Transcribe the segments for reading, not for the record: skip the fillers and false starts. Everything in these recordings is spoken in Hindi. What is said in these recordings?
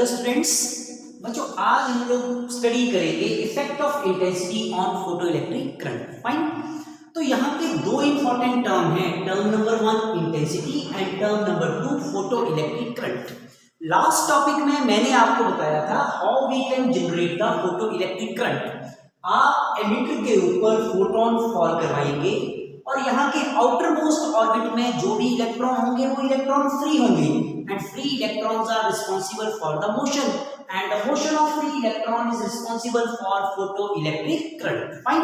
हेलो स्टूडेंट्स, बच्चों आज हम लोग स्टडी करेंगे effect of intensity on photo electric current. Fine. तो यहाँ पे दो इंपॉर्टेंट टर्म हैं, term number 1 intensity and term number 2 photo electric current. Last topic में मैंने आपको बताया था how we can generate the photo electric current. आप एमिटर के ऊपर फोटोन फॉल करवाएंगे और यहाँ के आउटर मोस्ट ऑर्बिट में जो भी इलेक्ट्रॉन होंगे वो इलेक्ट्रॉन फ्री होंगे and free electrons are responsible for the motion and the motion of free electron is responsible for photo electric current. Fine.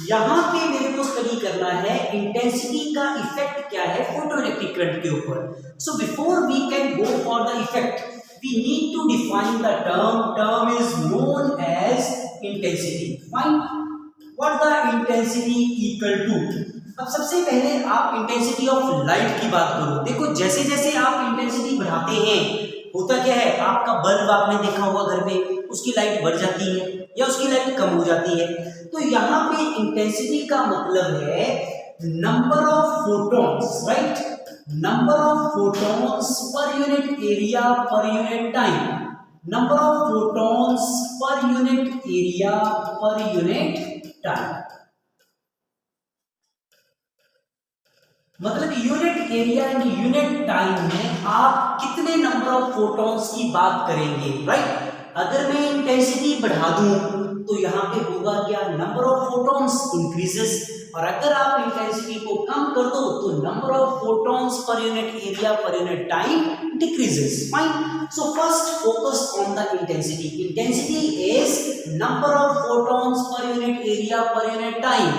यहाँ पे मेरे को स्टडी करना है इंटेंसिटी का इफेक्ट क्या है फोटो इलेक्ट्रिक करंट के ऊपर। So before we can go for the effect we need to define the term is known as intensity. Fine. What the intensity equal to? अब सबसे पहले आप इंटेंसिटी ऑफ लाइट की बात करो। देखो जैसे जैसे आप इंटेंसिटी बढ़ाते हैं होता क्या है, आपका बल्ब आपने देखा होगा घर पे, उसकी लाइट बढ़ जाती है या उसकी लाइट कम हो जाती है। तो यहाँ पे इंटेंसिटी का मतलब है number of photons, right, number of photons per unit area per unit time, number of photons per unit area per unit time। मतलब unit area and unit time में आप कितने नंबर ऑफ फोटॉन्स की बात करेंगे, राइट। अगर मैं इंटेंसिटी बढ़ा दूं तो यहाँ पे होगा क्या, नंबर ऑफ फोटॉन्स इंक्रीजेस, और अगर आप इंटेंसिटी को कम कर दो तो number of photons per unit area per unit time decreases. Fine. So first focus on the intensity. Intensity is number of photons per unit area per unit time.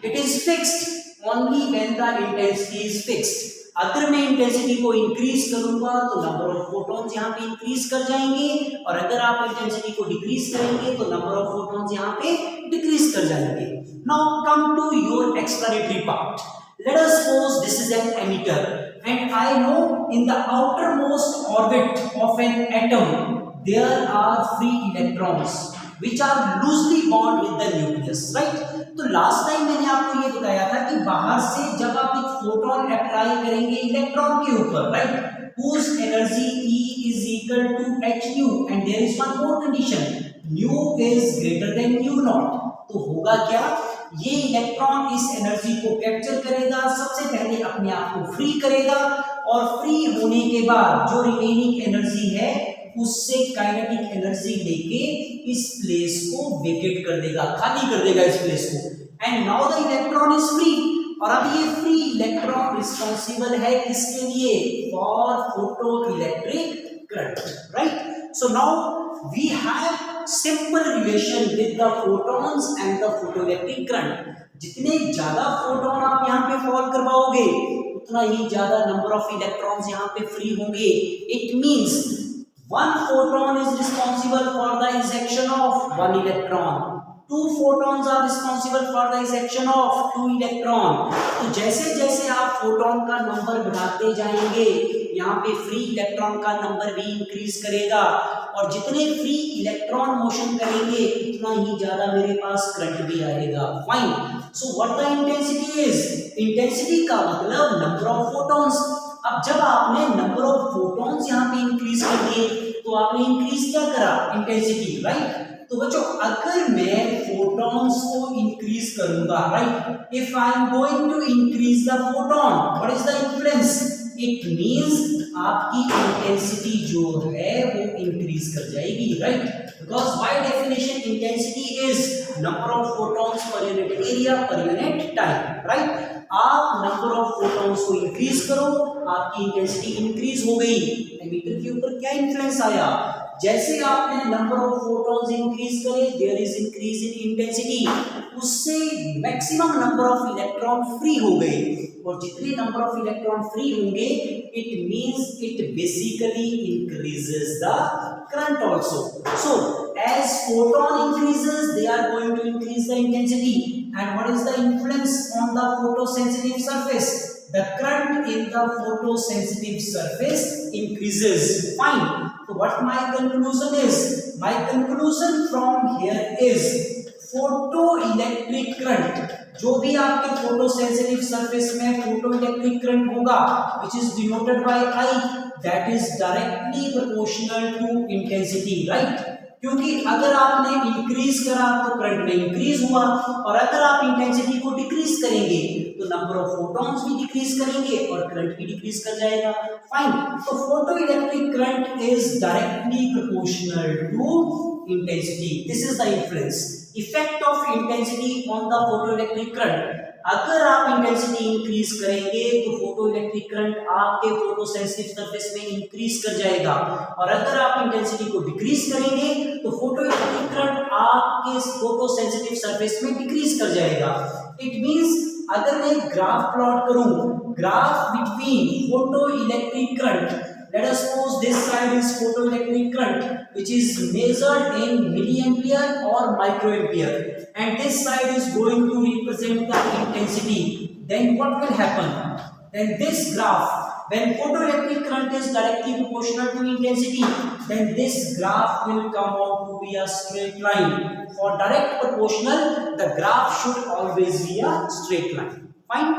It is fixed only when the intensity is fixed. अगर मैं इंटेंसिटी को इंक्रीज करूंगा तो नंबर ऑफ फोटॉन्स यहाँ पे इंक्रीज कर जाएंगे, और अगर आप इंटेंसिटी को डिक्रीज करेंगे तो नंबर ऑफ फोटॉन्स यहाँ पे डिक्रीज कर जाएंगे। Now come to your explanatory part. Let us suppose this is an emitter and I know in the outermost orbit of an atom there are free electrons which are loosely bound with the nucleus, right? तो लास्ट टाइम मैंने आपको ये बताया था कि बाहर से जब आप एक फोटोन अप्लाई करेंगे इलेक्ट्रॉन के ऊपर, right, whose energy E is equal to hν and there is one more condition, nu is greater than nu naught। तो होगा क्या, ये इलेक्ट्रॉन इस एनर्जी को कैप्चर करेगा, सबसे पहले अपने आप को फ्री करेगा, और फ्री होने के बाद जो रिमेनिंग एनर्जी है उससे काइनेटिक एनर्जी लेके इस प्लेस को वेकेट कर देगा, खाली कर देगा इस प्लेस को, and now the electron is free. और अब ये फ्री इलेक्ट्रॉन रिस्पांसिबल है किसके लिए, for photo electric current, right. So now we have simple relation with the photons and the photo electric current. जितने ज्यादा फोटोन आप यहाँ पे फॉल करवाओगे उतना ही ज्यादा नंबर ऑफ इलेक्ट्रॉन्स यहाँ पे फ्री होंगे। It means one photon is responsible for the ejection of one electron, two photons are responsible for the ejection of two electron। तो जैसे जैसे आप फोटोन का नंबर बढ़ाते जाएंगे यहाँ पे फ्री इलेक्ट्रॉन का नंबर भी इंक्रीज करेगा, और जितने फ्री इलेक्ट्रॉन मोशन करेंगे उतना ही ज्यादा मेरे पास करंट भी आएगा। Fine. So what the intensity is, intensity का मतलब नंबर ऑफ फोटॉन्स। अब जब आपने नंबर ऑफ फोटॉन्स यहाँ पे इंक्रीज कर दिए तो आपने इंक्रीज क्या करा, इंटेंसिटी, राइट। तो बच्चों अगर मैं फोटॉन्स को इंक्रीज करूंगा, right, if I am going to increase the photon, what is the influence, it means आपकी इंटेंसिटी जो है वो इंक्रीज कर जाएगी, right, because by definition intensity is number of photons per unit area per unit time, right. आप नंबर ऑफ फोटॉन्स को इंक्रीज करो, आपकी इंटेंसिटी इंक्रीज हो गई। एमिटर के ऊपर क्या इन्फ्लुएंस आया, जैसे आपने नंबर ऑफ फोटॉन्स इंक्रीज करे there is increase in intensity, उससे maximum number of electron free हो गए, और जितने नंबर ऑफ इलेक्ट्रॉन फ्री होंगे it means it basically increases the current also. So as photon increases they are going to increase the intensity, and what is the influence on the photosensitive surface, the current in the photosensitive surface increases। Fine. So what my conclusion is, my conclusion from here is photo electric current, जो भी आपके फोटो सेंसिटिव सरफेस में फोटो इलेक्ट्रिक करंट होगा which is denoted by I, that is directly proportional to intensity, right. क्योंकि अगर आपने इंक्रीज करा तो करंट में इंक्रीज हुआ, और अगर आप इंटेंसिटी को डिक्रीज करेंगे तो नंबर ऑफ फोटॉन्स भी डिक्रीज करेंगे और करंट भी डिक्रीज कर जाएगा। फाइन, तो photo electric current is directly proportional to intensity. This is the influence effect of intensity on the photo electric current. अगर आप इंटेंसिटी इंक्रीज करेंगे तो फोटो इलेक्ट्रिक करंट आपके फोटो सेंसिटिव सरफेस में इंक्रीज कर जाएगा, और अगर आप इंटेंसिटी को डिक्रीज करेंगे तो फोटो इलेक्ट्रिक करंट आपके फोटो सेंसिटिव सरफेस में डिक्रीज कर जाएगा। इट मींस अगर मैं ग्राफ प्लॉट करूं, graph between photo electric current, let us suppose this side is photoelectric current which is measured in milliampere or microampere, and this side is going to represent the intensity. Then what will happen? Then this graph, when photoelectric current is directly proportional to intensity, then this graph will come out to be a straight line. For direct proportional, the graph should always be a straight line. Fine.